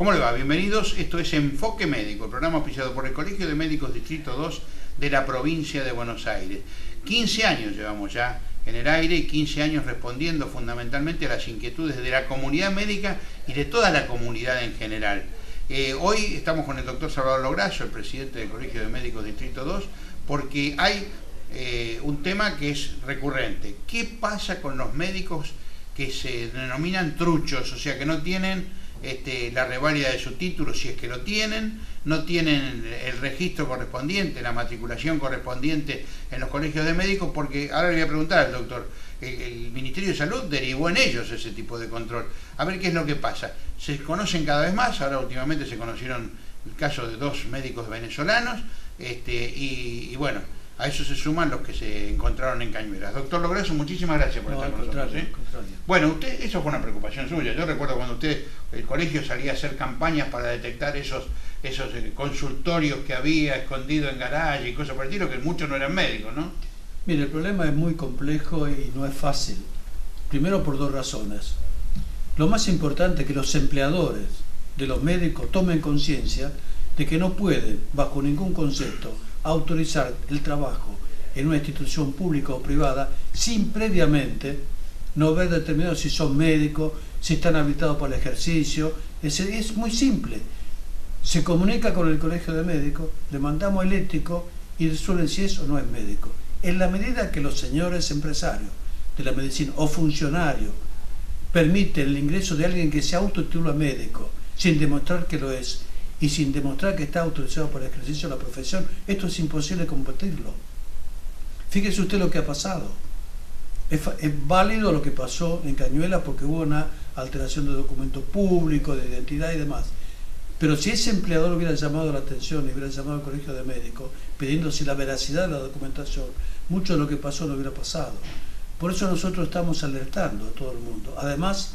¿Cómo le va? Bienvenidos. Esto es Enfoque Médico, el programa auspiciado por el Colegio de Médicos Distrito 2 de la provincia de Buenos Aires. 15 años llevamos ya en el aire y 15 años respondiendo fundamentalmente a las inquietudes de la comunidad médica y de toda la comunidad en general. Hoy estamos con el doctor Salvador Lograsso, el presidente del Colegio de Médicos Distrito 2, porque hay un tema que es recurrente. ¿Qué pasa con los médicos que se denominan truchos, o sea, que no tienen la reválida de su título, si es que lo tienen, no tienen el registro correspondiente, la matriculación correspondiente en los colegios de médicos? Porque ahora le voy a preguntar al doctor, el Ministerio de Salud derivó en ellos ese tipo de control. A ver qué es lo que pasa. Se conocen cada vez más, ahora últimamente se conocieron el caso de 2 médicos venezolanos, y bueno, a eso se suman los que se encontraron en Cañuelas. Doctor Lograsso, muchísimas gracias por estar con nosotros. Bueno, eso fue una preocupación suya. Yo recuerdo cuando el colegio salía a hacer campañas para detectar esos consultorios que había escondidos en garaje y cosas por el estilo, que muchos no eran médicos, ¿no? Mire, el problema es muy complejo y no es fácil. Primero por 2 razones. Lo más importante es que los empleadores de los médicos tomen conciencia de que no pueden, bajo ningún concepto, autorizar el trabajo en una institución pública o privada sin previamente no haber determinado si son médicos, si están habilitados para el ejercicio. Es muy simple. Se comunica con el colegio de médicos, le mandamos el ético y resuelven si es o no es médico. En la medida que los señores empresarios de la medicina o funcionarios permiten el ingreso de alguien que se autotitula médico sin demostrar que lo es y sin demostrar que está autorizado para el ejercicio de la profesión, esto es imposible combatirlo. Fíjese usted lo que ha pasado. Es válido lo que pasó en Cañuelas porque hubo una alteración de documentos públicos, de identidad y demás. Pero si ese empleador hubiera llamado la atención y hubiera llamado al colegio de médicos pidiendo si la veracidad de la documentación, mucho de lo que pasó no hubiera pasado. Por eso nosotros estamos alertando a todo el mundo. Además,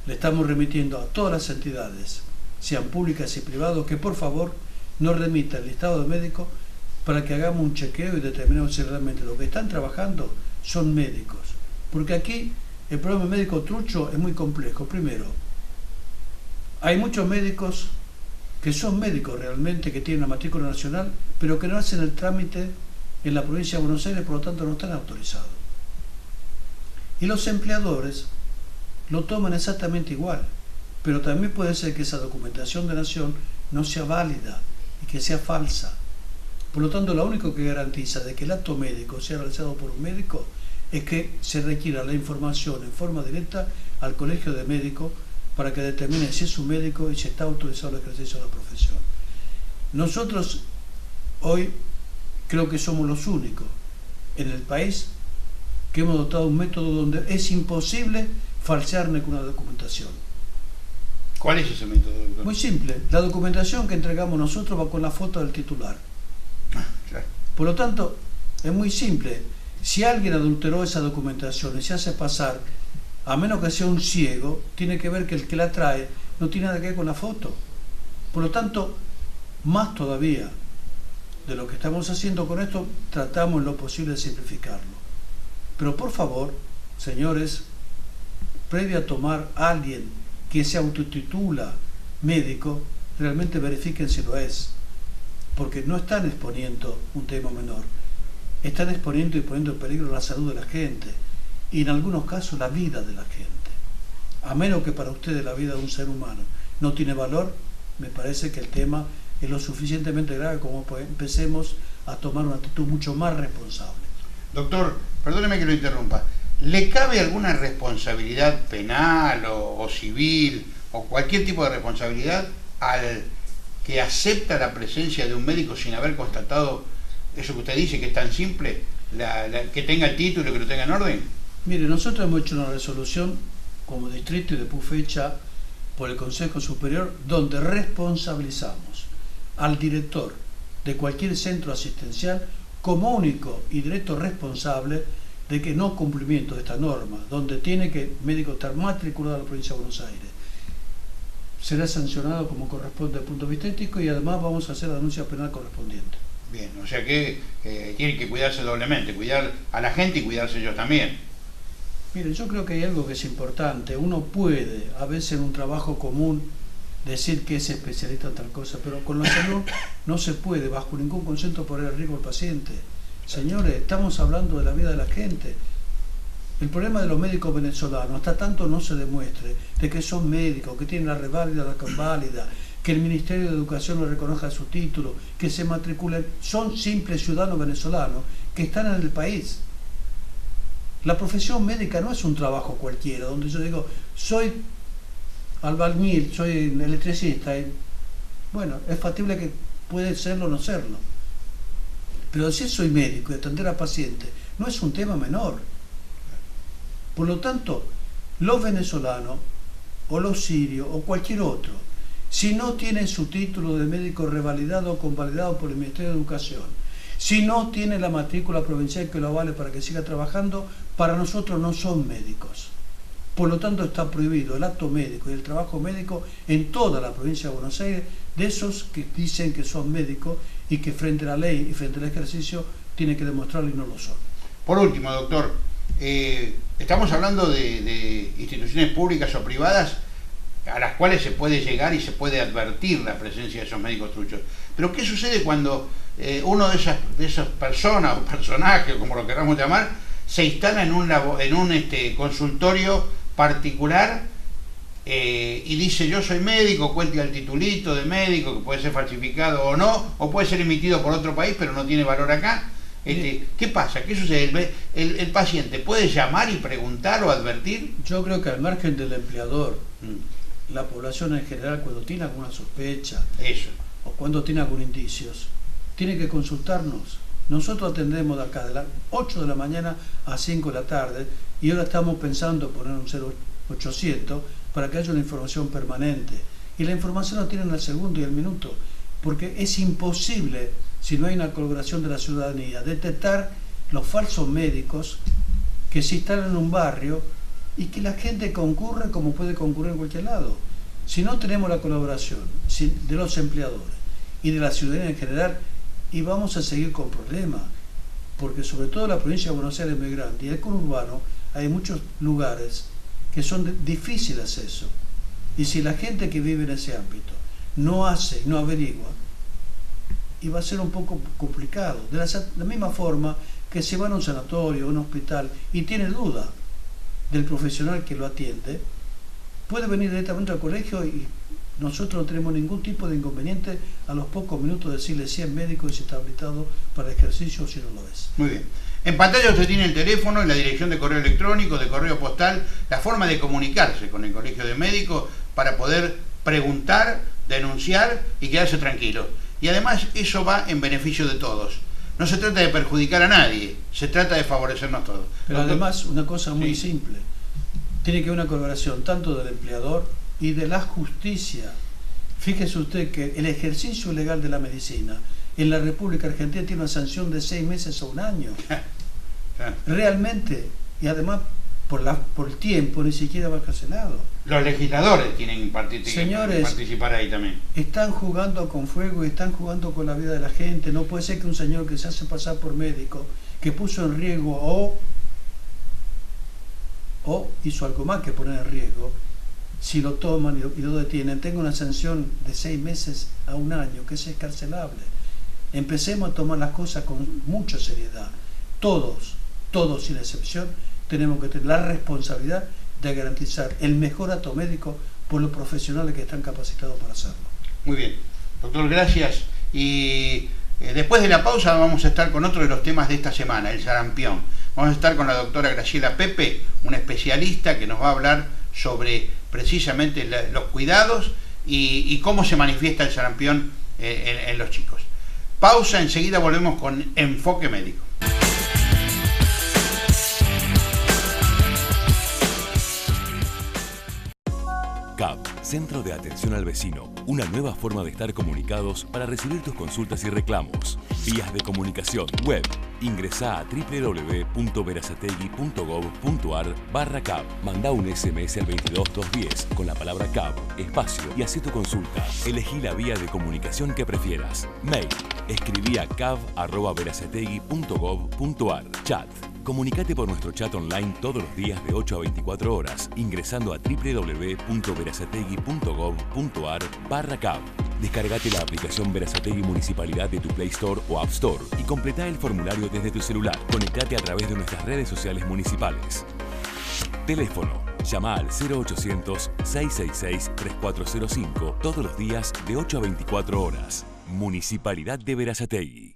le estamos remitiendo a todas las entidades, sean públicas y privadas, que por favor nos remitan el listado de médicos para que hagamos un chequeo y determinemos si realmente los que están trabajando son médicos. Porque aquí el problema médico trucho es muy complejo. Primero, hay muchos médicos que son médicos realmente, que tienen la matrícula nacional, pero que no hacen el trámite en la provincia de Buenos Aires, por lo tanto no están autorizados. Y los empleadores lo toman exactamente igual, pero también puede ser que esa documentación de nación no sea válida y que sea falsa. Por lo tanto, lo único que garantiza de que el acto médico sea realizado por un médico es que se requiera la información en forma directa al colegio de médicos para que determine si es un médico y si está autorizado el ejercicio de la profesión. Nosotros hoy creo que somos los únicos en el país que hemos dotado un método donde es imposible falsear ninguna documentación. ¿Cuál es ese método, doctor? Muy simple. La documentación que entregamos nosotros va con la foto del titular. Claro. Por lo tanto, es muy simple. Si alguien adulteró esa documentación y se hace pasar, a menos que sea un ciego, tiene que ver que el que la trae no tiene nada que ver con la foto. Por lo tanto, más todavía de lo que estamos haciendo con esto, tratamos en lo posible de simplificarlo. Pero por favor, señores, previo a tomar a alguien que se autotitula médico, realmente verifiquen si lo es. Porque no están exponiendo un tema menor. Están exponiendo y poniendo en peligro la salud de la gente. Y en algunos casos la vida de la gente. A menos que para ustedes la vida de un ser humano no tiene valor, me parece que el tema es lo suficientemente grave como empecemos a tomar una actitud mucho más responsable. Doctor, perdóneme que lo interrumpa. ¿Le cabe alguna responsabilidad penal o civil o cualquier tipo de responsabilidad al que acepta la presencia de un médico sin haber constatado eso que usted dice, que es tan simple, que tenga el título y que lo tenga en orden? Mire, nosotros hemos hecho una resolución como distrito y después fecha por el Consejo Superior donde responsabilizamos al director de cualquier centro asistencial como único y directo responsable de que no cumplimiento de esta norma, donde tiene que el médico estar matriculado en la provincia de Buenos Aires, será sancionado como corresponde desde el punto de vista ético y además vamos a hacer la denuncia penal correspondiente. Bien, o sea que tienen que cuidarse doblemente, cuidar a la gente y cuidarse ellos también. Mire, yo creo que hay algo que es importante. Uno puede, a veces en un trabajo común, decir que es especialista en tal cosa, pero con la salud no se puede bajo ningún concepto poner en riesgo al paciente. Señores, estamos hablando de la vida de la gente. El problema de los médicos venezolanos, hasta tanto no se demuestre de que son médicos, que tienen la reválida, la conválida, que el Ministerio de Educación les reconozca su título, que se matriculen, son simples ciudadanos venezolanos que están en el país. La profesión médica no es un trabajo cualquiera, donde yo digo, soy albañil, soy electricista, y bueno, es factible que puede serlo o no serlo. Pero decir soy médico y atender a pacientes no es un tema menor. Por lo tanto, los venezolanos o los sirios o cualquier otro, si no tienen su título de médico revalidado o convalidado por el Ministerio de Educación, si no tiene la matrícula provincial que lo avale para que siga trabajando, para nosotros no son médicos. Por lo tanto, está prohibido el acto médico y el trabajo médico en toda la provincia de Buenos Aires de esos que dicen que son médicos y que frente a la ley y frente al ejercicio tienen que demostrarlo y no lo son. Por último, doctor, estamos hablando de instituciones públicas o privadas a las cuales se puede llegar y se puede advertir la presencia de esos médicos truchos. Pero ¿qué sucede cuando uno de esas personas o personajes, como lo queramos llamar, se instala en un consultorio particular y dice yo soy médico, cuenta el titulito de médico que puede ser falsificado o no, o puede ser emitido por otro país pero no tiene valor acá? ¿Qué pasa? ¿Qué sucede? ¿El paciente puede llamar y preguntar o advertir? Yo creo que al margen del empleador, la población en general, cuando tiene alguna sospecha o cuando tiene algún indicios, tiene que consultarnos. Nosotros atendemos de acá de las 8 de la mañana a 5 de la tarde y ahora estamos pensando en poner un 0800 para que haya una información permanente. Y la información la tienen al segundo y al minuto, porque es imposible, si no hay una colaboración de la ciudadanía, detectar los falsos médicos que se instalan en un barrio y que la gente concurre como puede concurrir en cualquier lado. Si no tenemos la colaboración de los empleadores y de la ciudadanía en general, y vamos a seguir con problemas, porque sobre todo la provincia de Buenos Aires es muy grande y el conurbano hay muchos lugares que son de difícil acceso, y si la gente que vive en ese ámbito no hace, no averigua, y va a ser un poco complicado. De la misma forma que se va a un sanatorio o un hospital y tiene duda del profesional que lo atiende, puede venir directamente al colegio y nosotros no tenemos ningún tipo de inconveniente a los pocos minutos decirle si es médico y si está habilitado para el ejercicio o si no lo es. Muy bien. En pantalla usted tiene el teléfono, la dirección de correo electrónico, de correo postal, la forma de comunicarse con el Colegio de Médicos para poder preguntar, denunciar y quedarse tranquilo. Y además eso va en beneficio de todos. No se trata de perjudicar a nadie, se trata de favorecernos todos. Pero además una cosa muy simple, tiene que haber una colaboración tanto del empleador y de la justicia. Fíjese usted que el ejercicio legal de la medicina en la República Argentina tiene una sanción de 6 meses o 1 año. Realmente, y además por el tiempo ni siquiera va encarcelado. Los legisladores tienen que participar ahí también. Están jugando con fuego y están jugando con la vida de la gente. No puede ser que un señor que se hace pasar por médico, que puso en riesgo o hizo algo más que poner en riesgo, si lo toman y lo detienen, tenga una sanción de 6 meses a 1 año, que es excarcelable. Empecemos a tomar las cosas con mucha seriedad. Todos sin excepción, tenemos que tener la responsabilidad de garantizar el mejor acto médico por los profesionales que están capacitados para hacerlo. Muy bien, doctor, gracias. Y después de la pausa vamos a estar con otro de los temas de esta semana, el sarampión. Vamos a estar con la doctora Graciela Pepe, una especialista que nos va a hablar sobre precisamente los cuidados y cómo se manifiesta el sarampión en los chicos. Pausa, enseguida volvemos con Enfoque Médico. CAP, Centro de Atención al Vecino, una nueva forma de estar comunicados para recibir tus consultas y reclamos. Vías de comunicación web. Ingresá a www.verazategui.gov.ar/CAP. Mandá un SMS al 22210 con la palabra CAP, espacio y hacé tu consulta. Elegí la vía de comunicación que prefieras. Mail. Escribí a cav@verazategui.gov.ar. Chat. Comunicate por nuestro chat online todos los días de 8 a 24 horas ingresando a www.verazategui.gov.ar/CAB. Descargate la aplicación Verazategui Municipalidad de tu Play Store o App Store y completá el formulario desde tu celular. Conectate a través de nuestras redes sociales municipales. Teléfono. Llama al 0800-666-3405 todos los días de 8 a 24 horas. Municipalidad de Verazategui.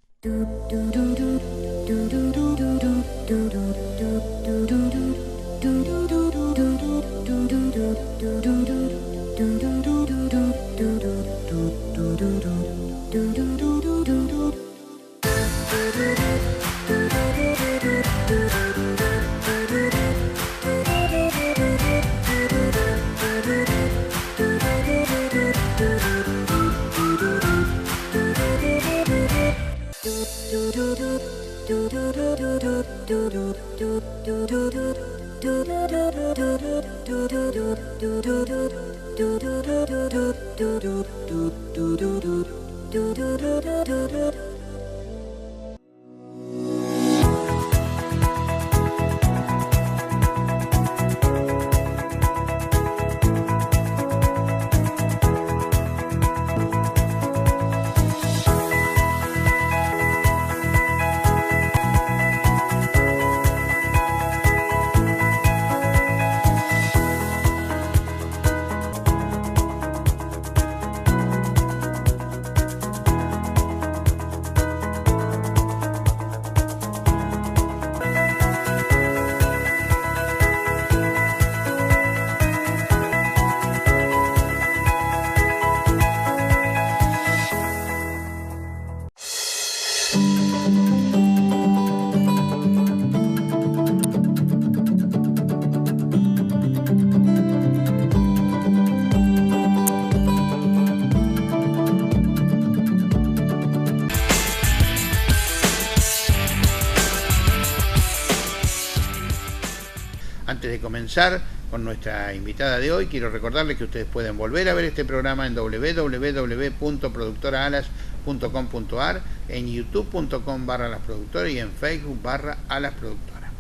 Antes de comenzar con nuestra invitada de hoy, quiero recordarles que ustedes pueden volver a ver este programa en www.productoraalas.com.ar, en youtube.com/alasproductora y en Facebook/alasproductora.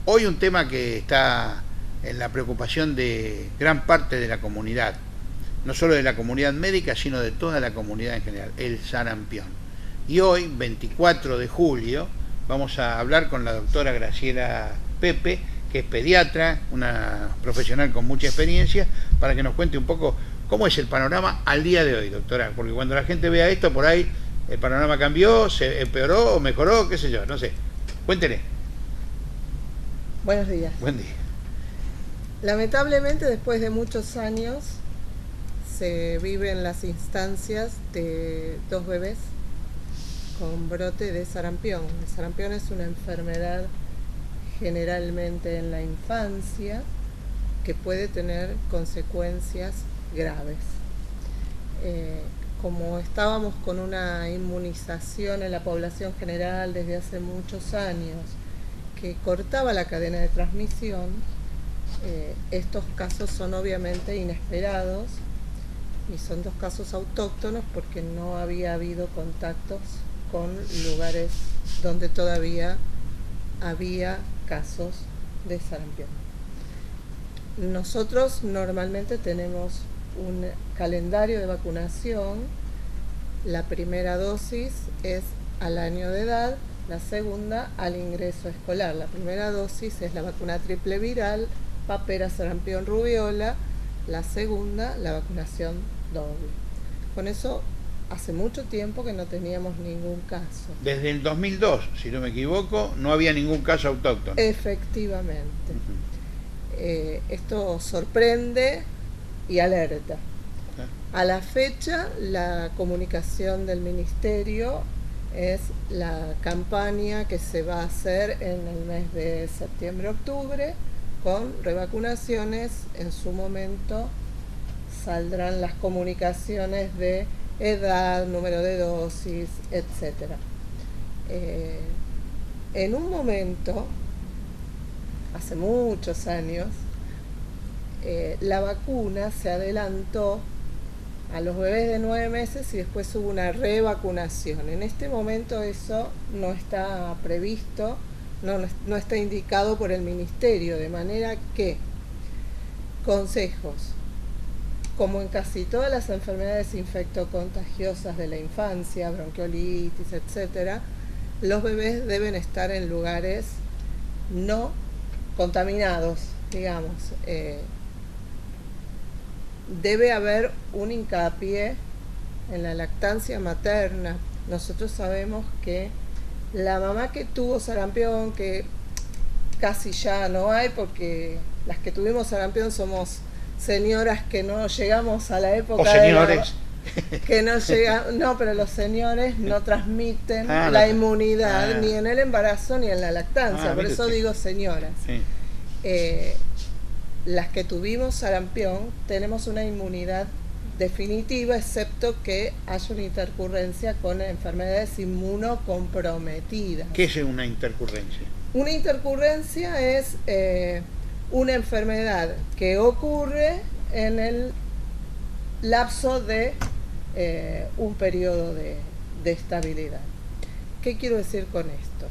Hoy un tema que está en la preocupación de gran parte de la comunidad, no solo de la comunidad médica, sino de toda la comunidad en general, el sarampión. Y hoy, 24 de julio, vamos a hablar con la doctora Graciela Pepe, que es pediatra, una profesional con mucha experiencia, para que nos cuente un poco cómo es el panorama al día de hoy, doctora, porque cuando la gente vea esto, por ahí el panorama cambió, se empeoró o mejoró, qué sé yo, no sé. Cuéntele. Buenos días. Buen día. Lamentablemente, después de muchos años, se viven las instancias de 2 bebés con brote de sarampión. El sarampión es una enfermedad generalmente en la infancia que puede tener consecuencias graves. Como estábamos con una inmunización en la población general desde hace muchos años que cortaba la cadena de transmisión, estos casos son obviamente inesperados y son 2 casos autóctonos porque no había habido contactos con lugares donde todavía había casos de sarampión. Nosotros normalmente tenemos un calendario de vacunación. La primera dosis es al año de edad, la segunda al ingreso escolar. La primera dosis es la vacuna triple viral, papera, sarampión, rubiola. La segunda, la vacunación doble. Con eso hace mucho tiempo que no teníamos ningún caso. Desde el 2002, si no me equivoco, no había ningún caso autóctono. Efectivamente. Esto sorprende y alerta. A la fecha, la comunicación del Ministerio es la campaña que se va a hacer en el mes de septiembre-octubre con revacunaciones. En su momento saldrán las comunicaciones de edad, número de dosis, etc. En un momento, hace muchos años, la vacuna se adelantó a los bebés de 9 meses y después hubo una revacunación. En este momento eso no está previsto no está indicado por el ministerio, de manera que consejos, como en casi todas las enfermedades infectocontagiosas de la infancia, bronquiolitis, etcétera, los bebés deben estar en lugares no contaminados, digamos. Debe haber un hincapié en la lactancia materna. Nosotros sabemos que la mamá que tuvo sarampión, que casi ya no hay, porque las que tuvimos sarampión somos señoras que no llegamos a la época o señores que no llega, no, pero los señores no transmiten la inmunidad ni en el embarazo ni en la lactancia, por eso digo señoras. Sí. Las que tuvimos sarampión tenemos una inmunidad definitiva, excepto que haya una intercurrencia con enfermedades inmunocomprometidas. ¿Qué es una intercurrencia? Una intercurrencia es una enfermedad que ocurre en el lapso de un periodo de estabilidad. ¿Qué quiero decir con esto?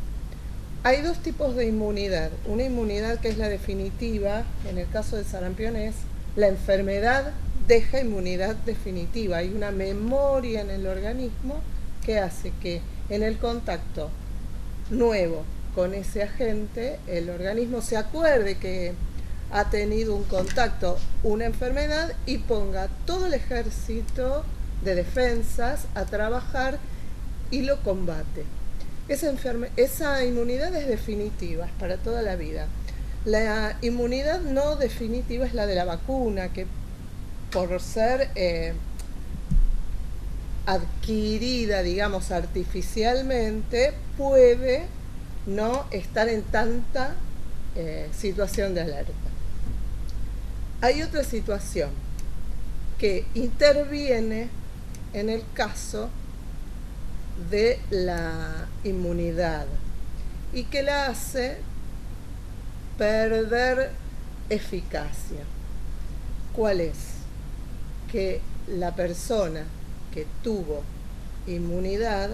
Hay dos tipos de inmunidad. Una inmunidad que es la definitiva, en el caso del sarampión es la enfermedad deja inmunidad definitiva. Hay una memoria en el organismo que hace que en el contacto nuevo con ese agente, el organismo se acuerde que ha tenido un contacto, una enfermedad, y ponga todo el ejército de defensas a trabajar y lo combate. Esa inmunidad es definitiva, es para toda la vida. La inmunidad no definitiva es la de la vacuna, que por ser adquirida, digamos, artificialmente, puede no estar en tanta situación de alerta. Hay otra situación que interviene en el caso de la inmunidad y que la hace perder eficacia. ¿Cuál es? Que la persona que tuvo inmunidad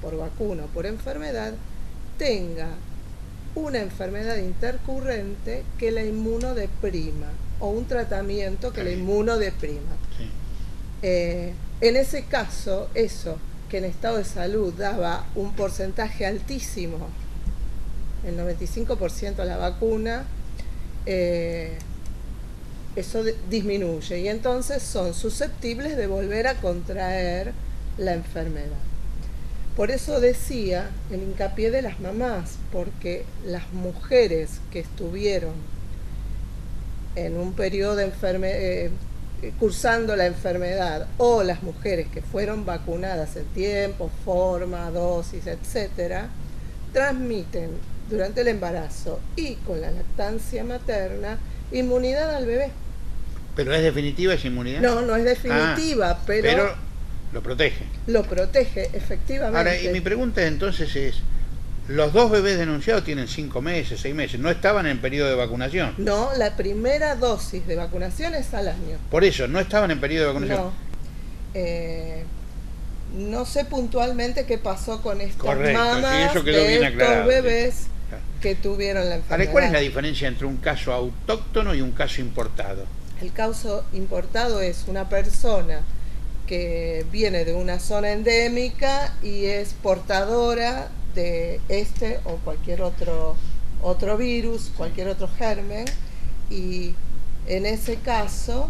por vacuna o por enfermedad tenga una enfermedad intercurrente que la inmunodeprima, o un tratamiento que la inmunodeprima. Sí. En ese caso, eso que en estado de salud daba un porcentaje altísimo, el 95% a la vacuna, eso disminuye y entonces son susceptibles de volver a contraer la enfermedad. Por eso decía el hincapié de las mamás, porque las mujeres que estuvieron en un periodo de cursando la enfermedad, o las mujeres que fueron vacunadas en tiempo, forma, dosis, etcétera, transmiten durante el embarazo y con la lactancia materna inmunidad al bebé. ¿Pero es definitiva esa inmunidad? No, no es definitiva, pero lo protege. Lo protege, efectivamente. Ahora, y mi pregunta entonces es, los dos bebés denunciados tienen 5 meses, 6 meses, no estaban en periodo de vacunación. No, la primera dosis de vacunación es al año. Por eso, no estaban en periodo de vacunación. No. No sé puntualmente qué pasó con estas Correcto, mamás sí, eso quedó de bien estos aclarado, bebés sí. que tuvieron la enfermedad. Ahora, ¿cuál es la diferencia entre un caso autóctono y un caso importado? El caso importado es una persona que viene de una zona endémica y es portadora de este o cualquier otro virus, cualquier otro germen, y en ese caso,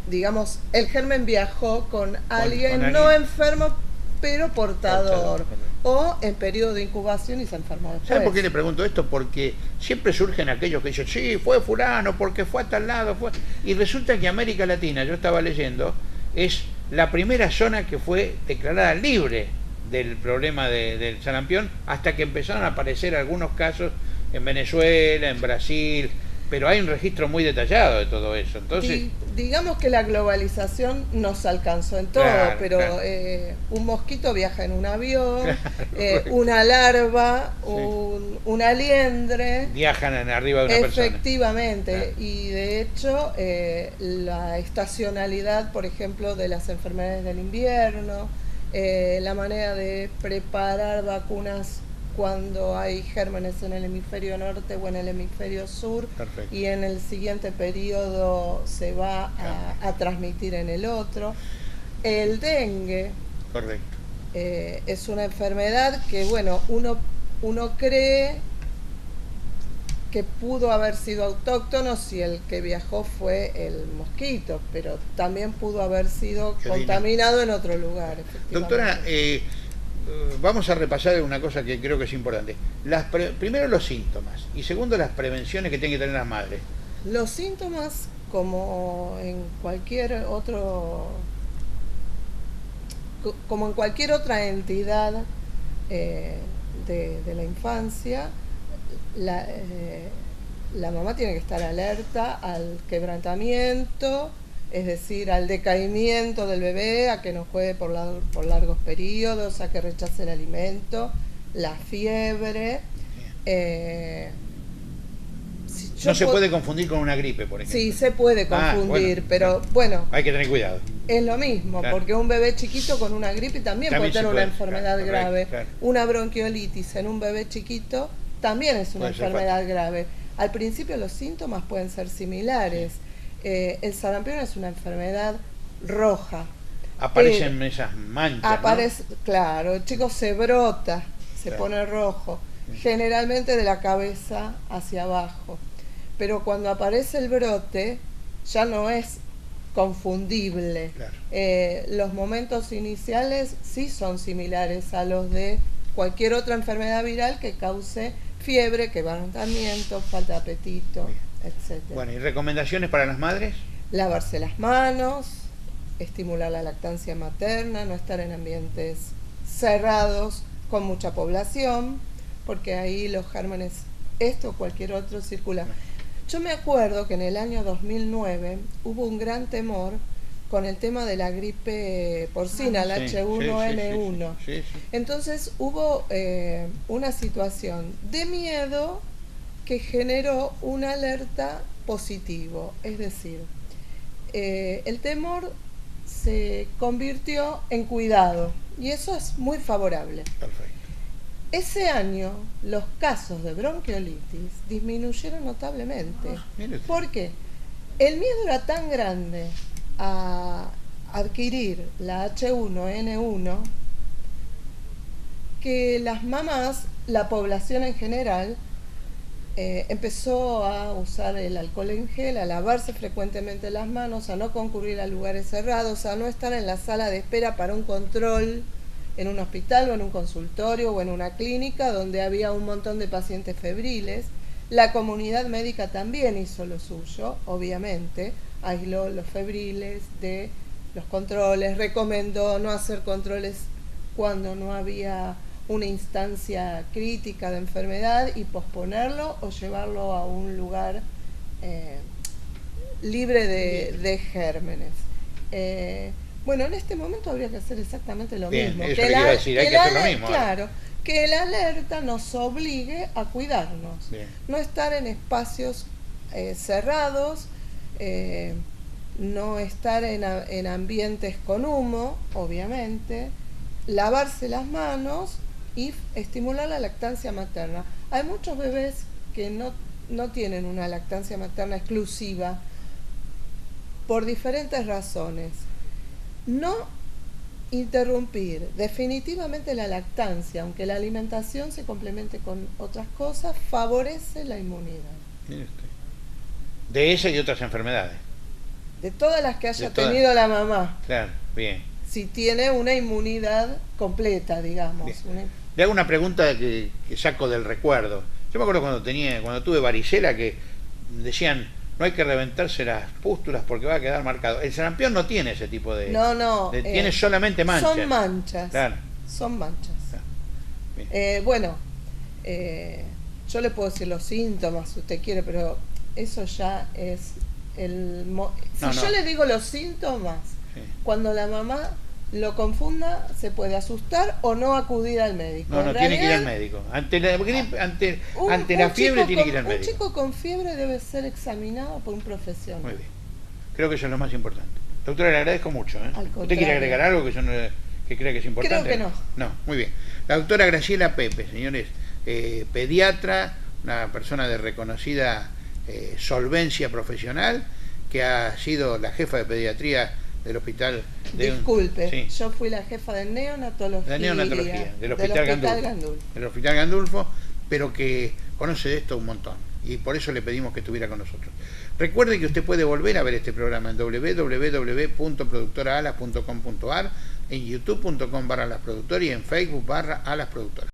digamos, el germen viajó con alguien no enfermo, pero portador, o en periodo de incubación y se enfermó después. ¿Sabe por qué le pregunto esto? Porque siempre surgen aquellos que dicen, sí, fue fulano, porque fue a tal lado, y resulta que América Latina, yo estaba leyendo, es la primera zona que fue declarada libre del problema del sarampión, hasta que empezaron a aparecer algunos casos en Venezuela, en Brasil, pero hay un registro muy detallado de todo eso. Entonces, digamos que la globalización nos alcanzó en todo, claro, pero claro. Un mosquito viaja en un avión, Claro, una larva, sí. una liendre, Viajan arriba de una persona. efectivamente, Claro. y de hecho la estacionalidad, por ejemplo, de las enfermedades del invierno, la manera de preparar vacunas cuando hay gérmenes en el hemisferio norte o en el hemisferio sur. Perfecto. Y en el siguiente periodo se va a transmitir en el otro. El dengue. Correcto. Es una enfermedad que, bueno, uno cree que pudo haber sido autóctono si el que viajó fue el mosquito, pero también pudo haber sido contaminado en otro lugar. Doctora, vamos a repasar una cosa que creo que es importante. Primero los síntomas y segundo las prevenciones que tienen que tener las madres. Los síntomas, como en cualquier otra entidad de la infancia, la mamá tiene que estar alerta al quebrantamiento, es decir, al decaimiento del bebé, a que no juegue por largos periodos, a que rechace el alimento, la fiebre. No se puede confundir con una gripe, por ejemplo. Sí, se puede confundir, pero bueno. Hay que tener cuidado. Es lo mismo, claro. Porque un bebé chiquito con una gripe también puede tener una enfermedad grave. Claro. Una bronquiolitis en un bebé chiquito también es una enfermedad grave. Al principio los síntomas pueden ser similares. El sarampión es una enfermedad roja. Aparecen esas manchas, ¿no? Claro, el chico se brota, se pone rojo, generalmente de la cabeza hacia abajo. Pero cuando aparece el brote, ya no es confundible. Claro. Los momentos iniciales sí son similares a los de cualquier otra enfermedad viral que cause fiebre, quebrantamiento, falta de apetito, etc. Bueno, ¿y recomendaciones para las madres? Lavarse las manos, estimular la lactancia materna, no estar en ambientes cerrados con mucha población, porque ahí los gérmenes, esto o cualquier otro, circulan. Yo me acuerdo que en el año 2009 hubo un gran temor con el tema de la gripe porcina, el H1N1. Sí. Entonces hubo una situación de miedo que generó una alerta positivo, es decir, el temor se convirtió en cuidado y eso es muy favorable. Perfecto. Ese año los casos de bronquiolitis disminuyeron notablemente. ¿Por qué? El miedo era tan grande a adquirir la H1N1 que las mamás, la población en general, empezó a usar el alcohol en gel, a lavarse frecuentemente las manos, a no concurrir a lugares cerrados, a no estar en la sala de espera para un control en un hospital o en un consultorio o en una clínica donde había un montón de pacientes febriles. La comunidad médica también hizo lo suyo, obviamente, aisló los febriles de los controles, recomendó no hacer controles cuando no había una instancia crítica de enfermedad y posponerlo o llevarlo a un lugar libre de gérmenes. Bueno, en este momento habría que hacer exactamente lo mismo. Eso que iba a decir, hay que hacer lo mismo. Claro, que la alerta nos obligue a cuidarnos. Bien. No estar en espacios cerrados, no estar en ambientes con humo, obviamente, lavarse las manos y estimular la lactancia materna. Hay muchos bebés que no tienen una lactancia materna exclusiva por diferentes razones. No interrumpir definitivamente la lactancia, aunque la alimentación se complemente con otras cosas, favorece la inmunidad. De esa y otras enfermedades. De todas las que haya tenido la mamá. Claro, bien. Si tiene una inmunidad completa, digamos. Le hago una pregunta que saco del recuerdo. Yo me acuerdo cuando tuve varicela que decían no hay que reventarse las pústulas porque va a quedar marcado. El sarampión no tiene ese tipo de... No. Tiene solamente manchas. Son manchas. Claro. Son manchas. Claro. Bueno, yo le puedo decir los síntomas si usted quiere, pero eso ya es yo le digo los síntomas, cuando la mamá lo confunda, se puede asustar o no acudir al médico. No, tiene que ir al médico. Ante la fiebre tiene que ir al médico. Un chico con fiebre debe ser examinado por un profesional. Muy bien. Creo que eso es lo más importante. Doctora, le agradezco mucho. Al ¿Usted quiere agregar algo que ¿Que cree que es importante? Creo que no. No, muy bien. La doctora Graciela Pepe, señores, pediatra, una persona de reconocida solvencia profesional, que ha sido la jefa de pediatría del hospital Disculpe, sí, yo fui la jefa de neonatología, del hospital Gandulfo. Del hospital Gandulfo, pero que conoce de esto un montón. Y por eso le pedimos que estuviera con nosotros. Recuerde que usted puede volver a ver este programa en www.productoraalas.com.ar, en youtube.com/alasproductor y en Facebook /alasproductor.